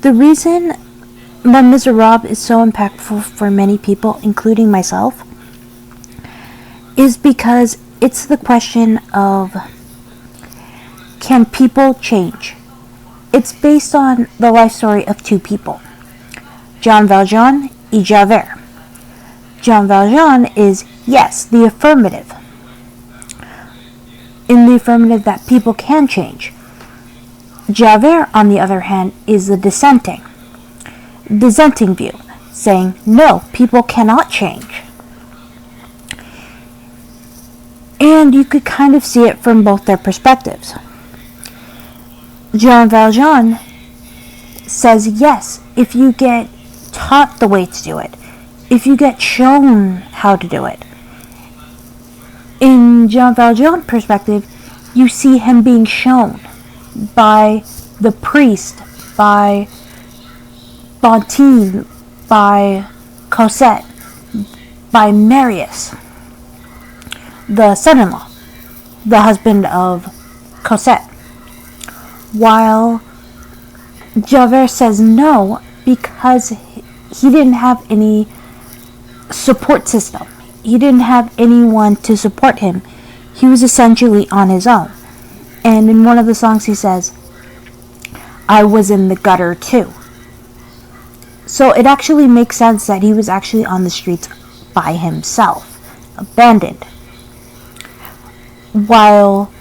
The reason Les Misérables is so impactful for many people, including myself, is because it's the question of, can people change? It's based on the life story of two people, Jean Valjean and Javert. Jean Valjean is, yes, the affirmative. In the affirmative that people can change. Javert, on the other hand, is the dissenting view, saying, no, people cannot change. And you could kind of see it from both their perspectives. Jean Valjean says, yes, if you get taught the way to do it, if you get shown how to do it. In Jean Valjean's perspective, you see him being shown by the priest, by Fantine, by Cosette, by Marius, the son-in-law, the husband of Cosette. While Javert says no, because he didn't have any support system. He didn't have anyone to support him. He was essentially on his own. And in one of the songs he says, I was in the gutter too. So it actually makes sense that he was actually on the streets by himself, abandoned. While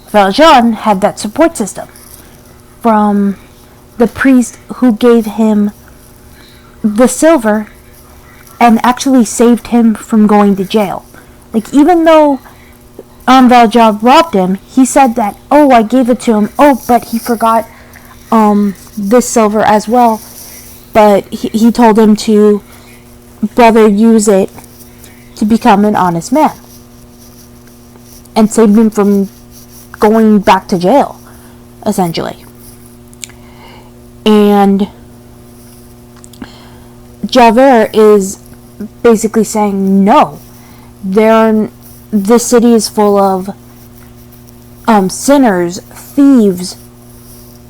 Valjean had that support system from the priest who gave him the silver and actually saved him from going to jail. Like, even though Valjean robbed him, he said that, oh, I gave it to him, oh, but he forgot this silver as well, but he told him to rather use it to become an honest man and saved him from going back to jail, essentially. And Javert is basically saying, no, this city is full of sinners, thieves,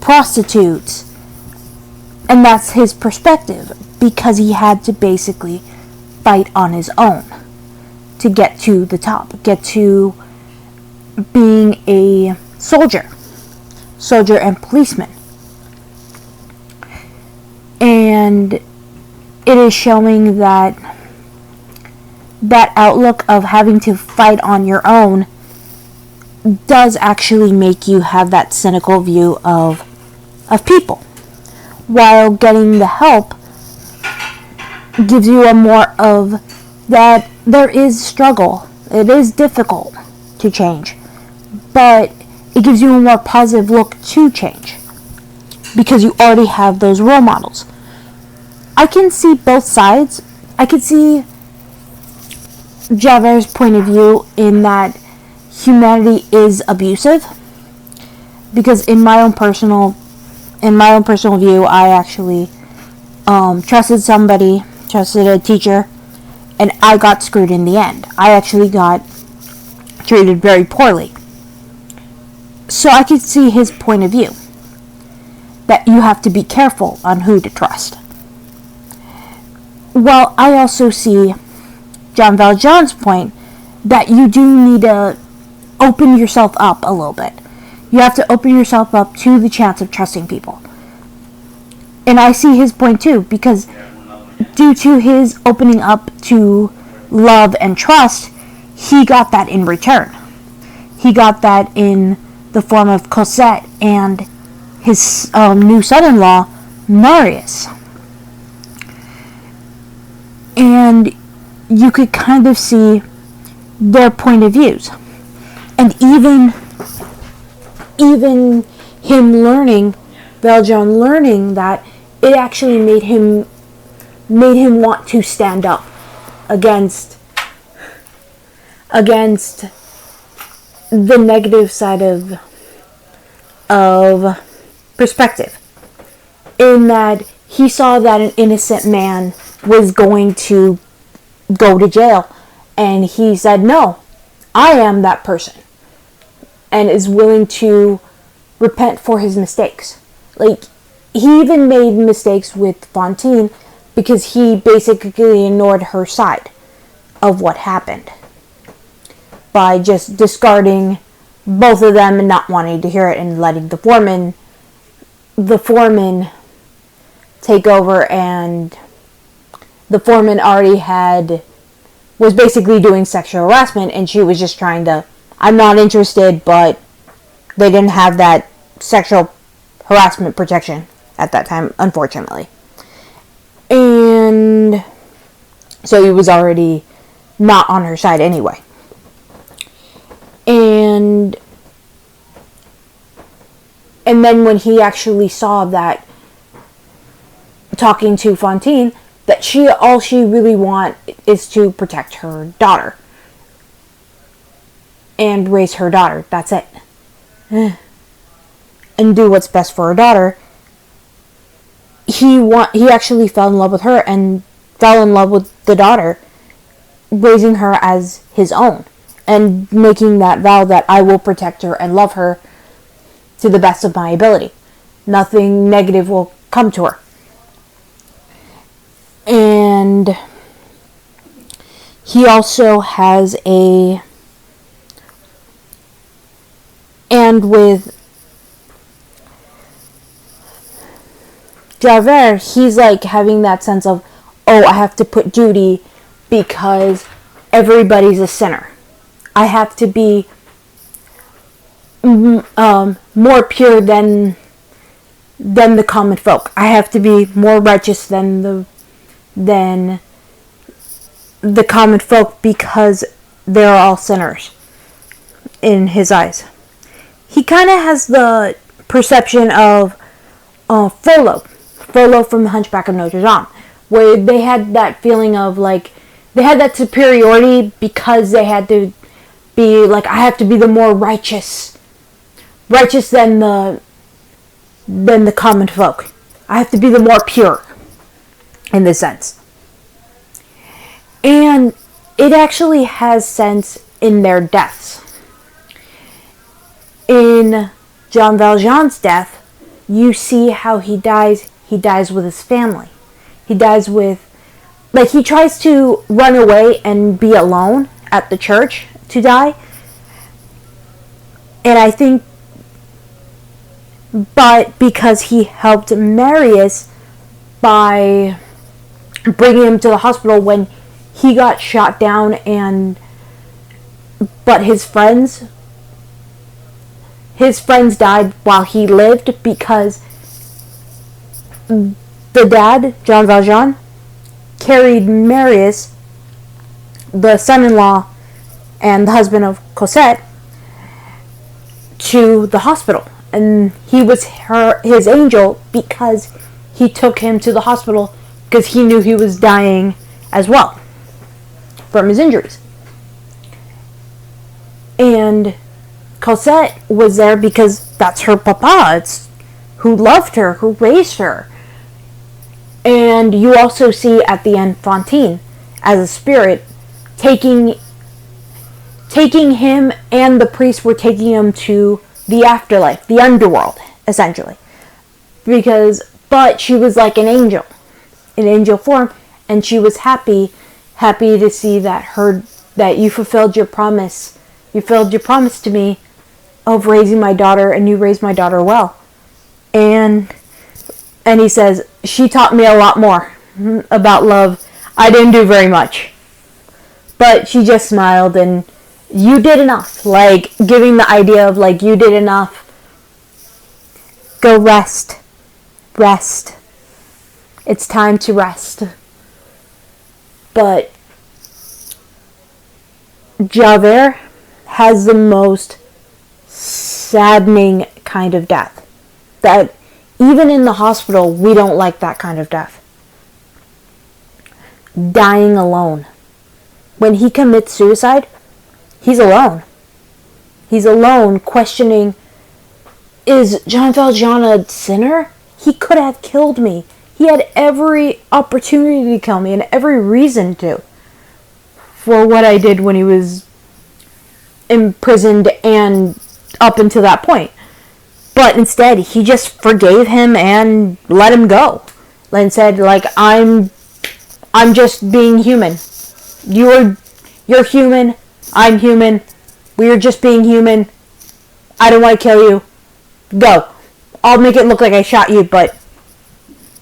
prostitutes, and that's his perspective, because he had to basically fight on his own to get to the top, get to being a soldier and policeman. And it is showing that outlook of having to fight on your own does actually make you have that cynical view of people, while getting the help gives you a more of that there is struggle. It is difficult to change, but it gives you a more positive look to change because you already have those role models. I can see both sides. I could see Javert's point of view in that humanity is abusive, because in my own personal view, I actually trusted a teacher, and I got screwed in the end. I actually got treated very poorly. So I could see his point of view, that you have to be careful on who to trust. Well, I also see Jean Valjean's point that you do need to open yourself up a little bit. You have to open yourself up to the chance of trusting people. And I see his point too, because due to his opening up to love and trust, he got that in return. He got that in the form of Cosette and his new son-in-law, Marius. And you could kind of see their point of views. And even him learning, Valjean learning that it actually made him want to stand up against the negative side of perspective, in that he saw that an innocent man was going to go to jail, and he said, no, I am that person, and is willing to repent for his mistakes. Like, he even made mistakes with Fantine because he basically ignored her side of what happened by just discarding both of them and not wanting to hear it and letting the foreman take over. And the foreman was basically doing sexual harassment, and she was just trying to, I'm not interested, but they didn't have that sexual harassment protection at that time, unfortunately. And so he was already not on her side anyway. And then when he actually saw that, talking to Fantine, that all she really wants is to protect her daughter and raise her daughter. That's it. And do what's best for her daughter. He actually fell in love with her and fell in love with the daughter, raising her as his own and making that vow that I will protect her and love her to the best of my ability. Nothing negative will come to her. And he also has and with Javert, he's like having that sense of, I have to put duty because everybody's a sinner. I have to be more pure than the common folk. I have to be more righteous than the common folk because they're all sinners in his eyes. He kind of has the perception of Frollo from The Hunchback of Notre Dame, where they had that feeling of like, they had that superiority because they had to be like, I have to be the more righteous than the common folk. I have to be the more pure in this sense. And it actually has sense in their deaths. In Jean Valjean's death, you see how he dies. He dies with his family. He dies with, like, he tries to run away and be alone at the church to die. And I think, but because he helped Marius by bringing him to the hospital when he got shot down, but his friends died while he lived because the dad, Jean Valjean, carried Marius, the son-in-law and the husband of Cosette, to the hospital. And he was his angel because he took him to the hospital because he knew he was dying as well from his injuries. And Cosette was there because that's her papa. It's who loved her, who raised her. And you also see at the end Fantine as a spirit taking him, and the priests were taking him to the afterlife, the underworld, essentially. But she was like an angel, in angel form, and she was happy to see that you fulfilled your promise. You fulfilled your promise to me of raising my daughter, and you raised my daughter well. And he says, she taught me a lot more about love. I didn't do very much. But she just smiled, and you did enough. Like, giving the idea of, like, you did enough. Go rest. Rest. It's time to rest. But Javert has the most saddening kind of death. That even in the hospital, we don't like that kind of death. Dying alone. When he commits suicide, he's alone. He's alone, questioning, is Jean Valjean a sinner? He could have killed me. He had every opportunity to kill me and every reason to. For what I did when he was imprisoned and up until that point. But instead, he just forgave him and let him go. And said, like, I'm just being human. You're human. I'm human. We're just being human. I don't want to kill you. Go. I'll make it look like I shot you, but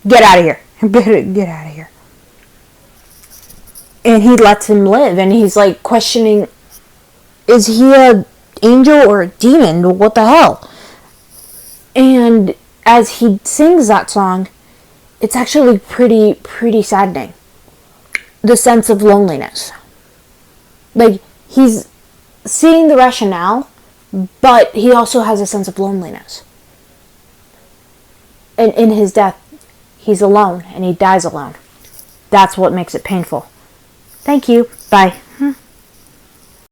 get out of here. Get out of here. And he lets him live, and he's like questioning, is he an angel or a demon? What the hell? And as he sings that song, it's actually pretty saddening. The sense of loneliness. Like, he's seeing the rationale, but he also has a sense of loneliness. And in his death, he's alone, and he dies alone. That's what makes it painful. Thank you. Bye.